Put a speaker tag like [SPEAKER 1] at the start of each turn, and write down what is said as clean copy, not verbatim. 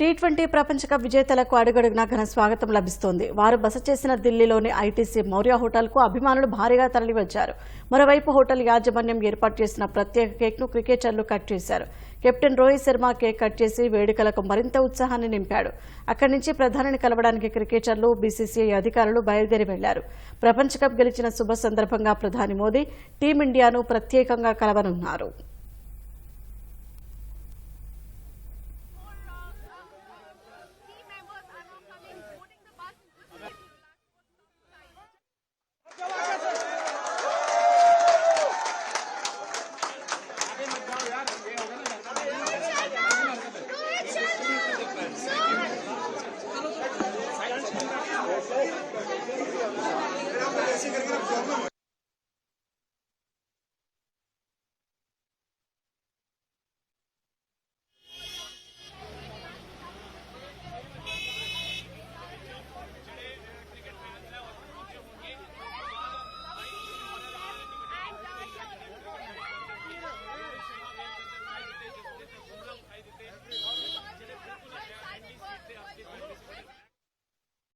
[SPEAKER 1] T20 ప్రపంచ cup విజేతలకు అడుగడుగునా ఘన స్వాగతం లభిస్తోంది. వారు బస చేసిన ఢిల్లీలోని ఐటీసీ మౌర్య హోటల్కు అభిమానులు భారీగా తరలివచ్చారు. మరోవైపు హోటల్ యాజమాన్యం ఏర్పాటు చేసిన ప్రత్యేక కేక్ను క్రికెటర్లు కట్ చేశారు. Captain Rohit Sharma cake cut చేసి వేడుకలకు మరింత ఉత్సాహాన్ని నింపాడు. అక్కడి నుంచి ప్రధానిని కలవడానికి క్రికెటర్లు, బీసీసీఐ అధికారులు బయలుదేరి వెళ్లారు. ప్రపంచ కప్ గెలిచిన శుభ సందర్భంగా ప్రధాని మోదీ టీమిండియాను ప్రత్యేకంగా కలవనున్నారు.
[SPEAKER 2] ऐसे करके